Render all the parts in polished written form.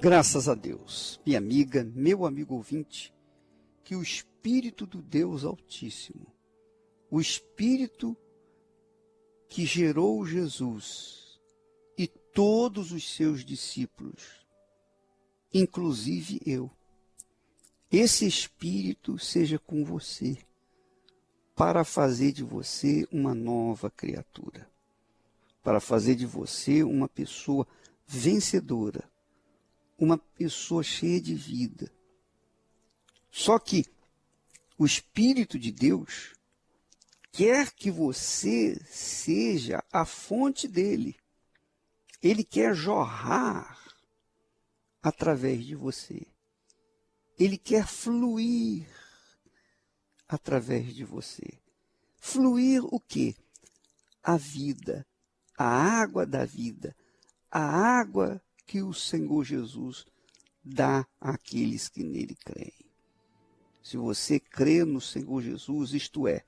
Graças a Deus, minha amiga, meu amigo ouvinte, que o Espírito do Deus Altíssimo, o Espírito que gerou Jesus e todos os seus discípulos, inclusive eu, esse Espírito seja com você, para fazer de você uma nova criatura, para fazer de você uma pessoa vencedora, uma pessoa cheia de vida. Só que o Espírito de Deus quer que você seja a fonte dele. Ele quer jorrar através de você. Ele quer fluir através de você. Fluir o quê? A vida, a água da vida, a água que o Senhor Jesus dá àqueles que nele creem. Se você crê no Senhor Jesus, isto é,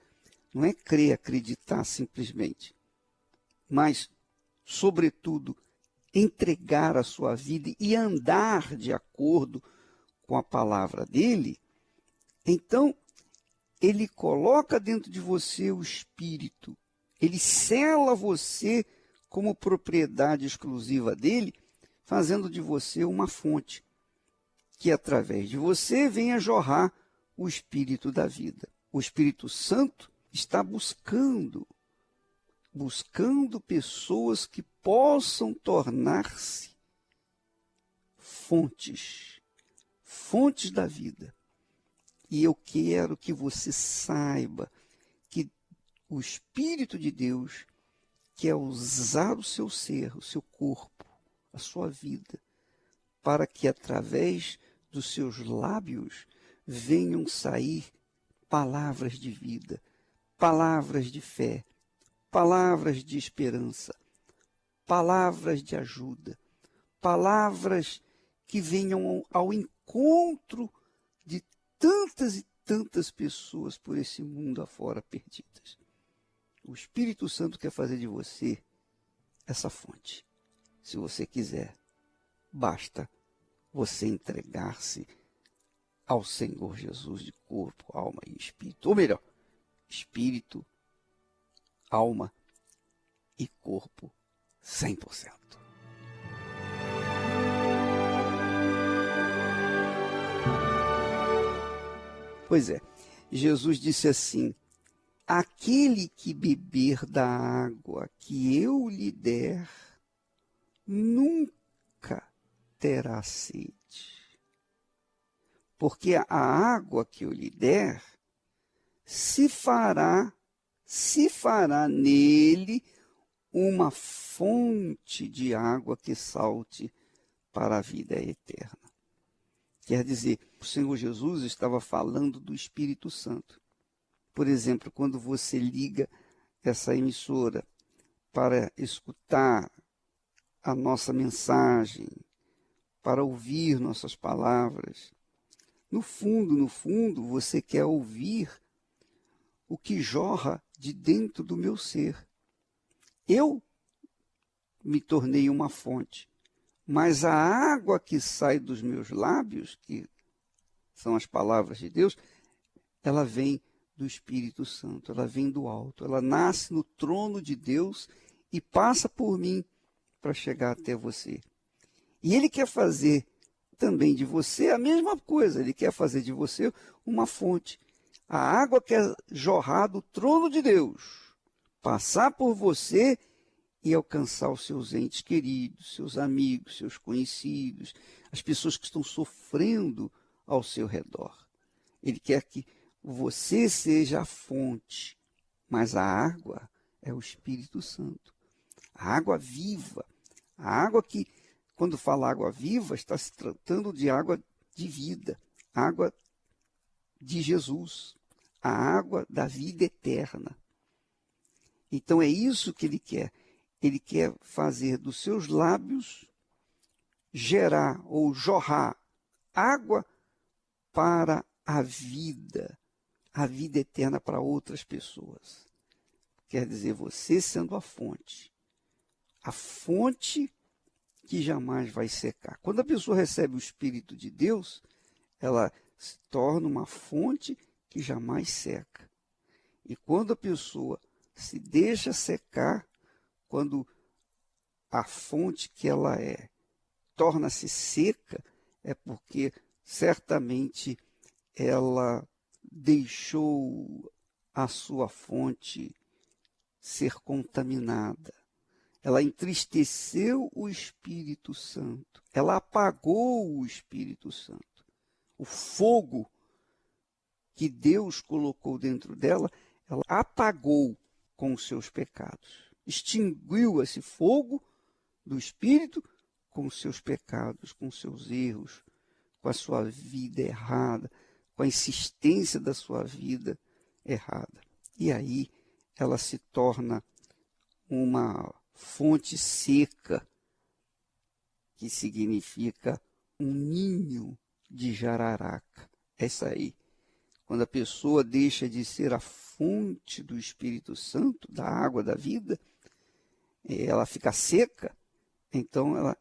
não é crer, acreditar simplesmente, mas, sobretudo, entregar a sua vida e andar de acordo com a palavra dele, então, ele coloca dentro de você o Espírito, ele sela você como propriedade exclusiva dele, fazendo de você uma fonte, que através de você venha jorrar o Espírito da vida. O Espírito Santo está buscando pessoas que possam tornar-se fontes da vida. E eu quero que você saiba que o Espírito de Deus quer usar o seu ser, o seu corpo, a sua vida, para que através dos seus lábios venham sair palavras de vida, palavras de fé, palavras de esperança, palavras de ajuda, palavras que venham ao encontro de tantas e tantas pessoas por esse mundo afora perdidas. O Espírito Santo quer fazer de você essa fonte. Se você quiser, basta você entregar-se ao Senhor Jesus de corpo, alma e espírito. Ou melhor, espírito, alma e corpo 100%. Pois é, Jesus disse assim: aquele que beber da água que eu lhe der, nunca terá sede. Porque a água que eu lhe der se fará nele uma fonte de água que salte para a vida eterna. Quer dizer, o Senhor Jesus estava falando do Espírito Santo. Por exemplo, quando você liga essa emissora para escutar a nossa mensagem, para ouvir nossas palavras, no fundo, você quer ouvir o que jorra de dentro do meu ser. Eu me tornei uma fonte, mas a água que sai dos meus lábios, que são as palavras de Deus, ela vem do Espírito Santo, ela vem do alto, ela nasce no trono de Deus e passa por mim para chegar até você. E ele quer fazer também de você a mesma coisa, ele quer fazer de você uma fonte. A água quer jorrar do trono de Deus, passar por você e alcançar os seus entes queridos, seus amigos, seus conhecidos, as pessoas que estão sofrendo ao seu redor. Ele quer que você seja a fonte, mas a água é o Espírito Santo. A água viva, a água que, quando fala água viva, está se tratando de água de vida, água de Jesus, a água da vida eterna. Então é isso que ele quer. Ele quer fazer dos seus lábios gerar ou jorrar água para a vida eterna para outras pessoas. Quer dizer, você sendo a fonte que jamais vai secar. Quando a pessoa recebe o Espírito de Deus, ela se torna uma fonte que jamais seca. E quando a pessoa se deixa secar, quando a fonte que ela é torna-se seca, é porque certamente ela deixou a sua fonte ser contaminada. Ela entristeceu o Espírito Santo. Ela apagou o Espírito Santo. O fogo que Deus colocou dentro dela, ela apagou com os seus pecados. Extinguiu esse fogo do Espírito com os seus pecados, com os seus erros, com a sua vida errada, com a insistência da sua vida errada. E aí ela se torna uma fonte seca, que significa um ninho de jararaca. Essa aí. Quando a pessoa deixa de ser a fonte do Espírito Santo, da água da vida, ela fica seca, então ela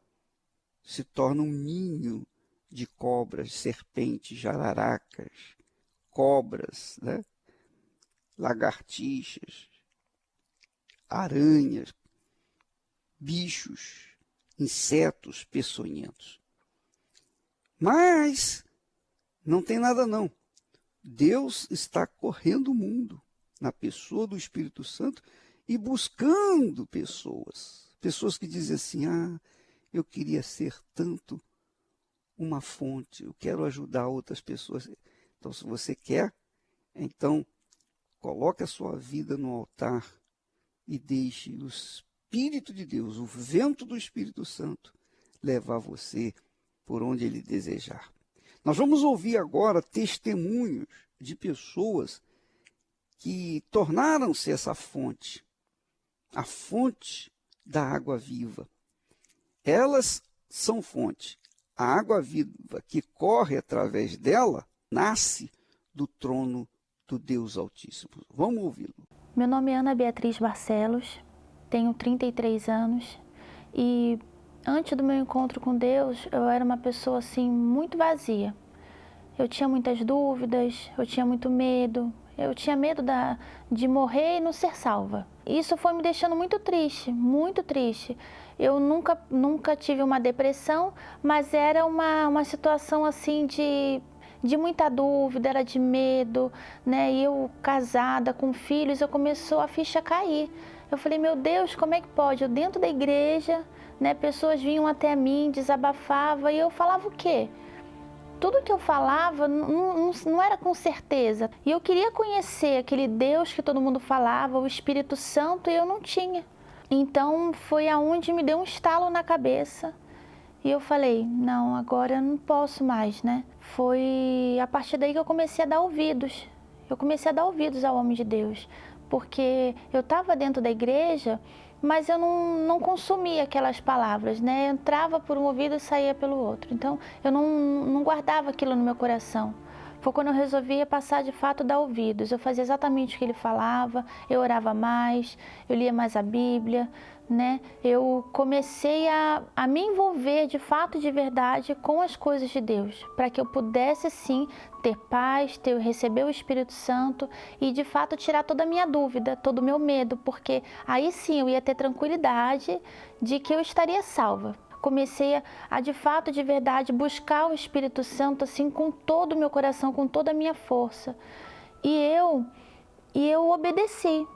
se torna um ninho de cobras, serpentes, jararacas, cobras, né? Lagartixas, aranhas, bichos, insetos peçonhentos. Mas não tem nada não. Deus está correndo o mundo na pessoa do Espírito Santo e buscando pessoas que dizem assim, eu queria ser tanto uma fonte, eu quero ajudar outras pessoas. Então, se você quer, então coloque a sua vida no altar e deixe o Espírito de Deus, o vento do Espírito Santo, levar você por onde ele desejar. Nós vamos ouvir agora testemunhos de pessoas que tornaram-se essa fonte, a fonte da água viva. Elas são fonte. A água viva que corre através dela nasce do trono do Deus Altíssimo. Vamos ouvi-lo. Meu nome é Ana Beatriz Barcelos, tenho 33 anos e antes do meu encontro com Deus, eu era uma pessoa assim muito vazia. Eu tinha muitas dúvidas, eu tinha muito medo, eu tinha medo de morrer e não ser salva. Isso foi me deixando muito triste, muito triste. Eu nunca tive uma depressão, mas era uma situação assim de muita dúvida, era de medo, né? E eu casada, com filhos, começou a ficha cair. Eu falei, meu Deus, como é que pode? Eu dentro da igreja, né? Pessoas vinham até mim, desabafavam, e eu falava o quê? Tudo que eu falava não era com certeza. E eu queria conhecer aquele Deus que todo mundo falava, o Espírito Santo, e eu não tinha. Então foi aonde me deu um estalo na cabeça. E eu falei, não, agora eu não posso mais, né? Foi a partir daí que eu comecei a dar ouvidos. Eu comecei a dar ouvidos ao homem de Deus. Porque eu estava dentro da igreja, mas eu não consumia aquelas palavras, né? Eu entrava por um ouvido e saía pelo outro. Então, eu não guardava aquilo no meu coração. Foi quando eu resolvi passar de fato a dar ouvidos. Eu fazia exatamente o que ele falava, eu orava mais, eu lia mais a Bíblia, né? Eu comecei a me envolver de fato, de verdade, com as coisas de Deus, para que eu pudesse sim ter paz, receber o Espírito Santo e de fato tirar toda a minha dúvida, todo o meu medo, porque aí sim eu ia ter tranquilidade de que eu estaria salva. Comecei a de fato, de verdade, buscar o Espírito Santo assim com todo o meu coração, com toda a minha força. E eu obedeci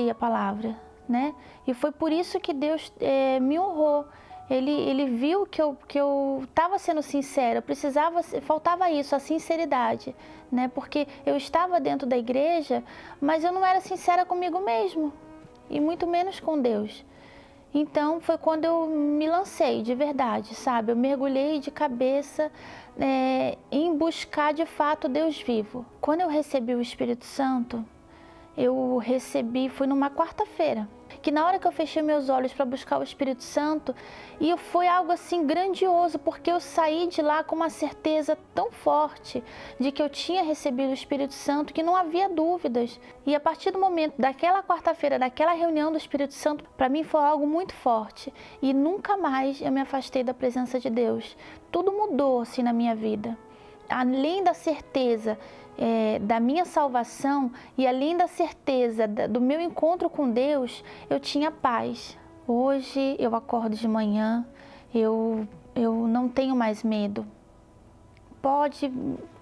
a palavra, né? E foi por isso que Deus me honrou. Ele viu que eu estava sendo sincera, faltava isso, a sinceridade, né? Porque eu estava dentro da igreja, mas eu não era sincera comigo mesmo, e muito menos com Deus. Então foi quando eu me lancei de verdade, sabe? Eu mergulhei de cabeça em buscar de fato Deus vivo. Quando eu recebi o Espírito Santo, foi numa quarta-feira. Que na hora que eu fechei meus olhos para buscar o Espírito Santo, e foi algo assim grandioso, porque eu saí de lá com uma certeza tão forte de que eu tinha recebido o Espírito Santo que não havia dúvidas. E a partir do momento daquela quarta-feira, daquela reunião do Espírito Santo, para mim foi algo muito forte. E nunca mais eu me afastei da presença de Deus. Tudo mudou assim na minha vida. Além da certeza da minha salvação e além da certeza do meu encontro com Deus, eu tinha paz. Hoje eu acordo de manhã, eu não tenho mais medo. Pode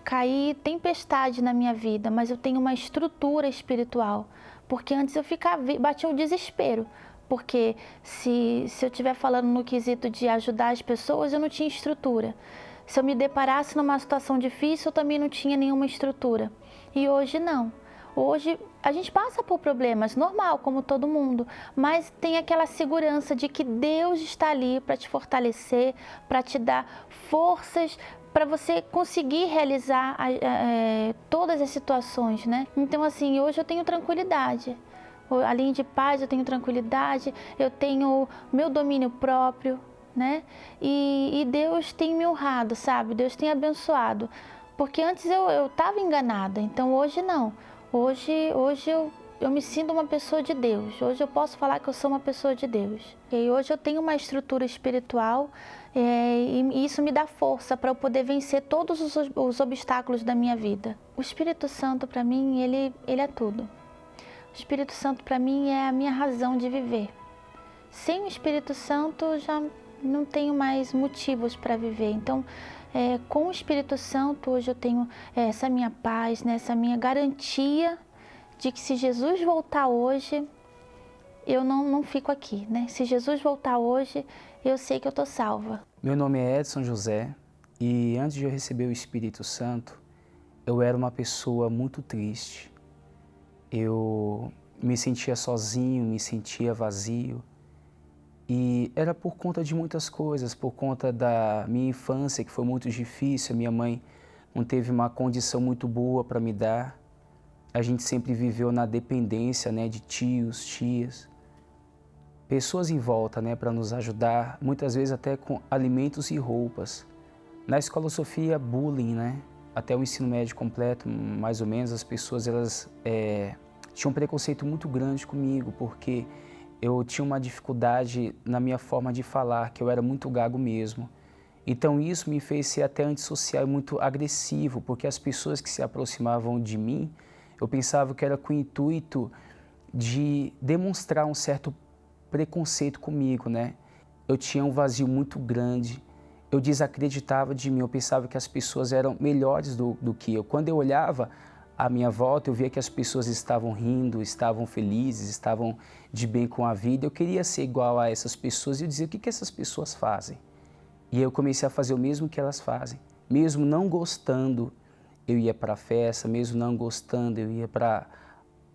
cair tempestade na minha vida, mas eu tenho uma estrutura espiritual. Porque antes eu batia o desespero. Porque se eu estiver falando no quesito de ajudar as pessoas, eu não tinha estrutura. Se eu me deparasse numa situação difícil, eu também não tinha nenhuma estrutura. E hoje não. Hoje a gente passa por problemas, normal, como todo mundo, mas tem aquela segurança de que Deus está ali para te fortalecer, para te dar forças, para você conseguir realizar todas as situações, né? Então, assim, hoje eu tenho tranquilidade. Além de paz, eu tenho tranquilidade, eu tenho meu domínio próprio, né? E Deus tem me honrado, sabe? Deus tem abençoado. Porque antes eu estava enganada, então hoje não. Hoje eu me sinto uma pessoa de Deus. Hoje eu posso falar que eu sou uma pessoa de Deus. E hoje eu tenho uma estrutura espiritual e isso me dá força para eu poder vencer todos os obstáculos da minha vida. O Espírito Santo, para mim, ele é tudo. O Espírito Santo, para mim, é a minha razão de viver. Sem o Espírito Santo, eu já não tenho mais motivos para viver. Então, com o Espírito Santo, hoje eu tenho essa minha paz, né, essa minha garantia de que se Jesus voltar hoje, eu não fico aqui, né? Se Jesus voltar hoje, eu sei que eu estou salva. Meu nome é Edson José e antes de eu receber o Espírito Santo, eu era uma pessoa muito triste. Eu me sentia sozinho, me sentia vazio. E era por conta de muitas coisas, por conta da minha infância, que foi muito difícil. A minha mãe não teve uma condição muito boa para me dar. A gente sempre viveu na dependência, né, de tios, tias. Pessoas em volta, né, para nos ajudar, muitas vezes até com alimentos e roupas. Na escola eu sofria bullying, né? Até o ensino médio completo, mais ou menos, as pessoas elas tinham um preconceito muito grande comigo, porque eu tinha uma dificuldade na minha forma de falar, que eu era muito gago mesmo. Então isso me fez ser até antissocial e muito agressivo, porque as pessoas que se aproximavam de mim, eu pensava que era com o intuito de demonstrar um certo preconceito comigo, né? Eu tinha um vazio muito grande, eu desacreditava de mim, eu pensava que as pessoas eram melhores do que eu. Quando eu olhava à minha volta, eu via que as pessoas estavam rindo, estavam felizes, estavam de bem com a vida. Eu queria ser igual a essas pessoas e eu dizia, o que essas pessoas fazem? E eu comecei a fazer o mesmo que elas fazem. Mesmo não gostando, eu ia para a festa, mesmo não gostando, eu ia para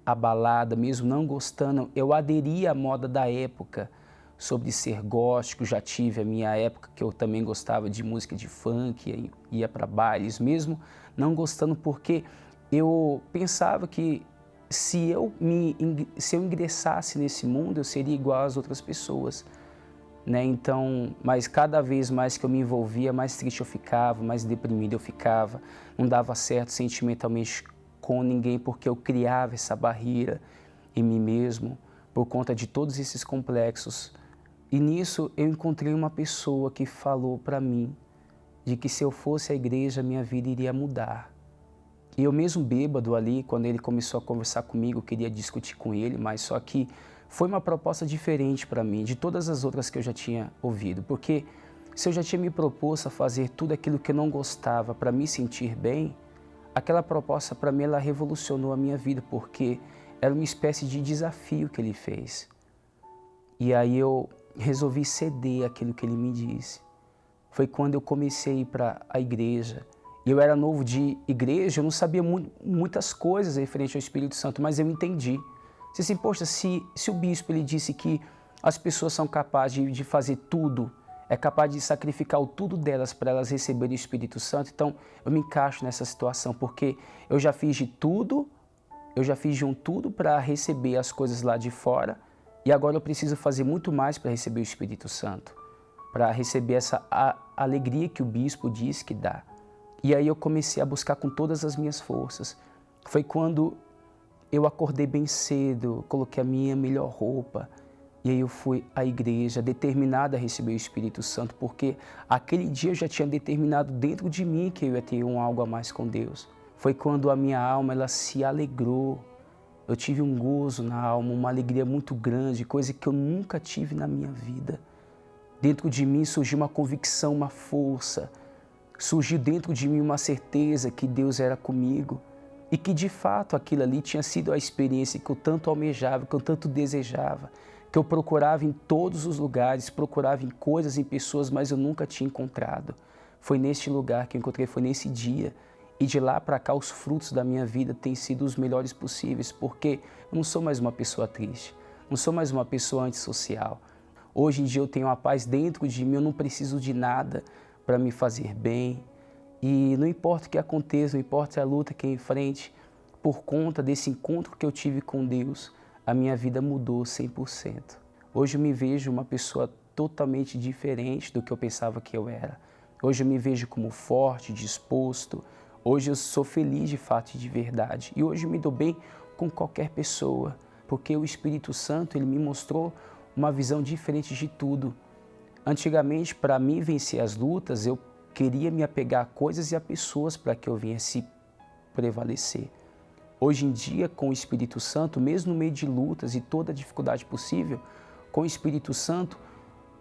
a balada, mesmo não gostando, eu aderia à moda da época sobre ser gótico. Já tive a minha época que eu também gostava de música de funk, ia para bailes, mesmo não gostando, porque eu pensava que se eu ingressasse nesse mundo, eu seria igual às outras pessoas, né? Então, mas cada vez mais que eu me envolvia, mais triste eu ficava, mais deprimido eu ficava, não dava certo sentimentalmente com ninguém, porque eu criava essa barreira em mim mesmo, por conta de todos esses complexos. E nisso eu encontrei uma pessoa que falou para mim de que se eu fosse à igreja, minha vida iria mudar. E eu mesmo bêbado ali, quando ele começou a conversar comigo, eu queria discutir com ele, mas só que foi uma proposta diferente para mim, de todas as outras que eu já tinha ouvido. Porque se eu já tinha me proposto a fazer tudo aquilo que eu não gostava para me sentir bem, aquela proposta para mim, ela revolucionou a minha vida, porque era uma espécie de desafio que ele fez. E aí eu resolvi ceder aquilo que ele me disse. Foi quando eu comecei a ir para a igreja. Eu era novo de igreja, eu não sabia muitas coisas referente ao Espírito Santo, mas eu entendi. Disse assim, poxa, se o bispo ele disse que as pessoas são capazes de fazer tudo, é capaz de sacrificar o tudo delas para elas receberem o Espírito Santo, então eu me encaixo nessa situação, porque eu já fiz de tudo, eu já fiz de um tudo para receber as coisas lá de fora, E agora eu preciso fazer muito mais para receber o Espírito Santo, para receber essa alegria que o bispo diz que dá. E aí eu comecei a buscar com todas as minhas forças. Foi quando eu acordei bem cedo, coloquei a minha melhor roupa, e aí eu fui à igreja determinada a receber o Espírito Santo, porque aquele dia eu já tinha determinado dentro de mim que eu ia ter algo a mais com Deus. Foi quando a minha alma ela se alegrou. Eu tive um gozo na alma, uma alegria muito grande, coisa que eu nunca tive na minha vida. Dentro de mim surgiu uma convicção, uma força. Surgiu dentro de mim uma certeza que Deus era comigo e que de fato aquilo ali tinha sido a experiência que eu tanto almejava, que eu tanto desejava, que eu procurava em todos os lugares, procurava em coisas, em pessoas, mas eu nunca tinha encontrado. Foi neste lugar que eu encontrei, foi nesse dia. E de lá para cá os frutos da minha vida têm sido os melhores possíveis, porque eu não sou mais uma pessoa triste, não sou mais uma pessoa antissocial. Hoje em dia eu tenho a paz dentro de mim, eu não preciso de nada para me fazer bem. E não importa o que aconteça, não importa a luta que eu enfrente, por conta desse encontro que eu tive com Deus, a minha vida mudou 100%. Hoje eu me vejo uma pessoa totalmente diferente do que eu pensava que eu era. Hoje eu me vejo como forte, disposto. Hoje eu sou feliz de fato e de verdade. E hoje eu me dou bem com qualquer pessoa, porque o Espírito Santo ele me mostrou uma visão diferente de tudo. Antigamente, para mim vencer as lutas, eu queria me apegar a coisas e a pessoas para que eu viesse prevalecer. Hoje em dia, com o Espírito Santo, mesmo no meio de lutas e toda a dificuldade possível, com o Espírito Santo,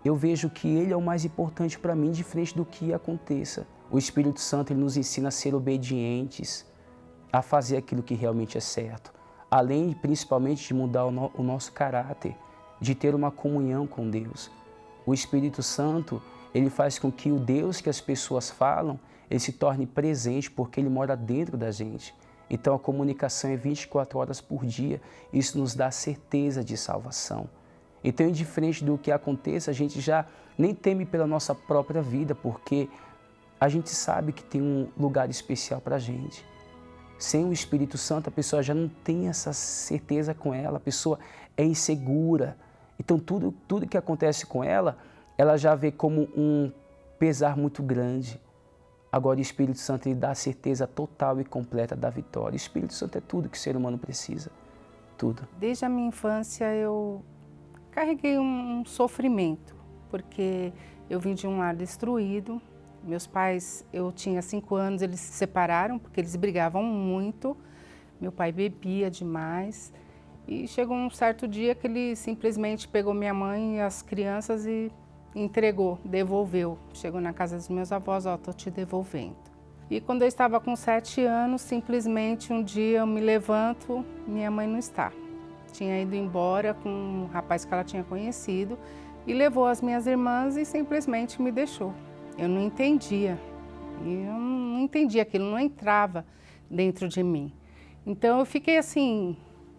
eu vejo que Ele é o mais importante para mim, diferente do que aconteça. O Espírito Santo ele nos ensina a ser obedientes, a fazer aquilo que realmente é certo, além principalmente de mudar o nosso caráter, de ter uma comunhão com Deus. O Espírito Santo, ele faz com que o Deus que as pessoas falam, ele se torne presente porque ele mora dentro da gente. Então a comunicação é 24 horas por dia, isso nos dá certeza de salvação. Então, indiferente do que aconteça, a gente já nem teme pela nossa própria vida, porque a gente sabe que tem um lugar especial para a gente. Sem o Espírito Santo, a pessoa já não tem essa certeza com ela, a pessoa é insegura. Então, tudo que acontece com ela, ela já vê como um pesar muito grande. Agora, o Espírito Santo ele dá a certeza total e completa da vitória. O Espírito Santo é tudo que o ser humano precisa, tudo. Desde a minha infância, eu carreguei um sofrimento, porque eu vim de um lar destruído. Meus pais, eu tinha 5 anos, eles se separaram porque eles brigavam muito. Meu pai bebia demais e chegou um certo dia que ele simplesmente pegou minha mãe e as crianças e entregou, devolveu. Chegou na casa dos meus avós, ó, tô te devolvendo. E quando eu estava com 7 anos, simplesmente um dia eu me levanto, minha mãe não está. Tinha ido embora com um rapaz que ela tinha conhecido e levou as minhas irmãs e simplesmente me deixou. Eu não entendia, aquilo não entrava dentro de mim. Então eu fiquei assim,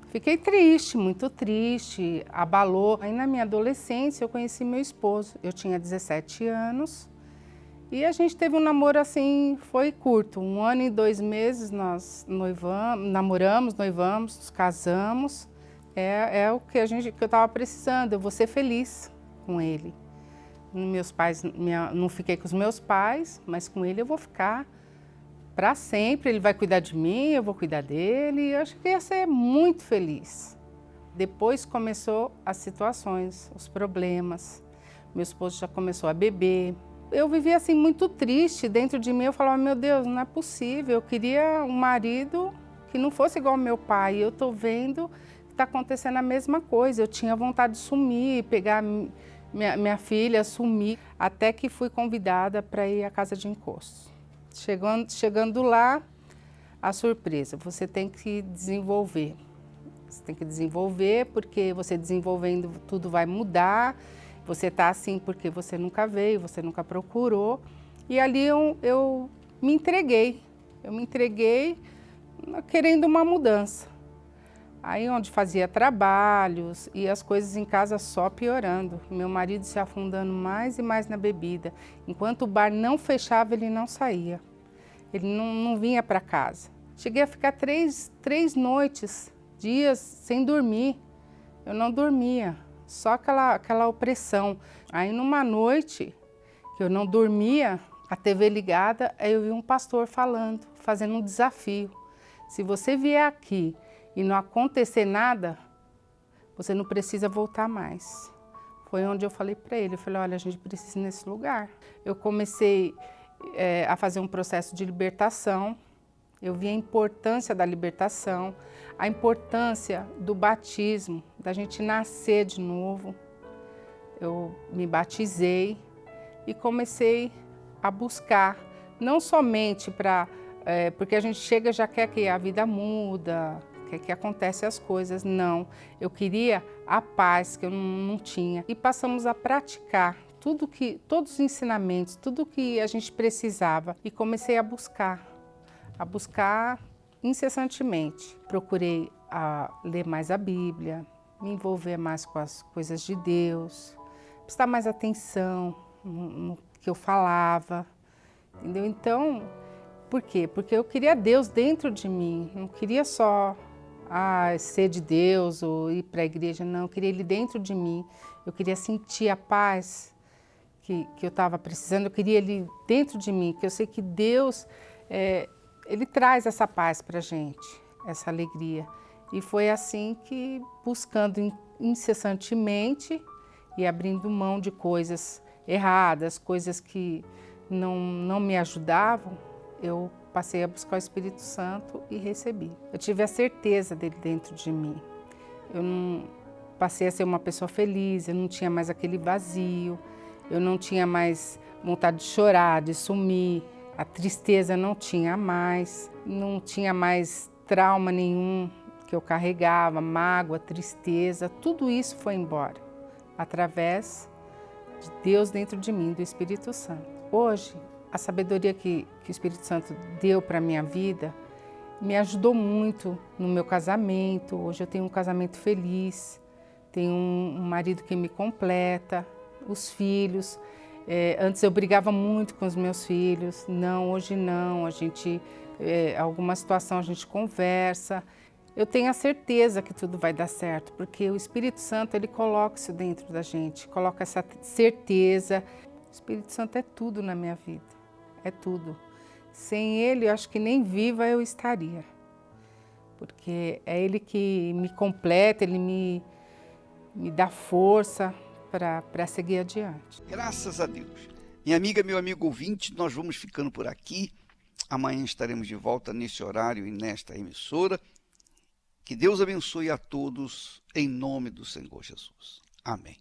fiquei triste, muito triste, abalou. Aí na minha adolescência eu conheci meu esposo, eu tinha 17 anos e a gente teve um namoro assim, foi curto, 1 ano e 2 meses nós namoramos, noivamos, nos casamos. É o que eu estava precisando, eu vou ser feliz com ele. Meus pais, não fiquei com os meus pais, mas com ele eu vou ficar para sempre. Ele vai cuidar de mim, eu vou cuidar dele. Eu acho que ia ser muito feliz. Depois começou as situações, os problemas. Meu esposo já começou a beber. Eu vivia assim muito triste dentro de mim. Eu falava, meu Deus, não é possível. Eu queria um marido que não fosse igual ao meu pai. Eu estou vendo que está acontecendo a mesma coisa. Eu tinha vontade de sumir, pegar minha filha, sumir, até que fui convidada para ir à casa de encostos. Chegando lá, a surpresa, você tem que desenvolver. Você tem que desenvolver, porque você desenvolvendo tudo vai mudar. Você está assim porque você nunca veio, você nunca procurou. E ali eu me entreguei. Eu me entreguei querendo uma mudança. Aí onde fazia trabalhos e as coisas em casa só piorando. Meu marido se afundando mais e mais na bebida. Enquanto o bar não fechava, ele não saía. Ele não vinha para casa. Cheguei a ficar três noites, dias sem dormir. Eu não dormia. só aquela opressão. Aí numa noite que eu não dormia, a TV ligada, aí eu vi um pastor falando, fazendo um desafio. Se você vier aqui e não acontecer nada, você não precisa voltar mais. Foi onde eu falei para ele, eu falei, olha, a gente precisa ir nesse lugar. Eu comecei a fazer um processo de libertação, eu vi a importância da libertação, a importância do batismo, da gente nascer de novo. Eu me batizei e comecei a buscar, não somente porque a gente chega e já quer que a vida muda, quer que acontece as coisas, não. Eu queria a paz que eu não tinha. E passamos a praticar todos os ensinamentos, tudo que a gente precisava. E comecei a buscar incessantemente. Procurei ler mais a Bíblia, me envolver mais com as coisas de Deus, prestar mais atenção no que eu falava, entendeu? Então, por quê? Porque eu queria Deus dentro de mim, não queria só ser de Deus ou ir para a igreja, não, eu queria Ele dentro de mim, eu queria sentir a paz que eu estava precisando, eu queria Ele dentro de mim, que eu sei que Deus, Ele traz essa paz para a gente, essa alegria. E foi assim que, buscando incessantemente e abrindo mão de coisas erradas, coisas que não me ajudavam, eu passei a buscar o Espírito Santo e recebi. Eu tive a certeza dele dentro de mim. Eu não passei a ser uma pessoa feliz, eu não tinha mais aquele vazio, eu não tinha mais vontade de chorar, de sumir, a tristeza não tinha mais trauma nenhum que eu carregava, mágoa, tristeza, tudo isso foi embora, através de Deus dentro de mim, do Espírito Santo. Hoje, a sabedoria que o Espírito Santo deu para a minha vida me ajudou muito no meu casamento. Hoje eu tenho um casamento feliz, tenho um marido que me completa, os filhos. Antes eu brigava muito com os meus filhos, não, hoje não, alguma situação a gente conversa. Eu tenho a certeza que tudo vai dar certo, porque o Espírito Santo, ele coloca isso dentro da gente, coloca essa certeza. O Espírito Santo é tudo na minha vida, é tudo. Sem ele, eu acho que nem viva eu estaria, porque é ele que me completa, ele me dá força para seguir adiante. Graças a Deus. Minha amiga, meu amigo ouvinte, nós vamos ficando por aqui. Amanhã estaremos de volta nesse horário e nesta emissora. Que Deus abençoe a todos, em nome do Senhor Jesus. Amém.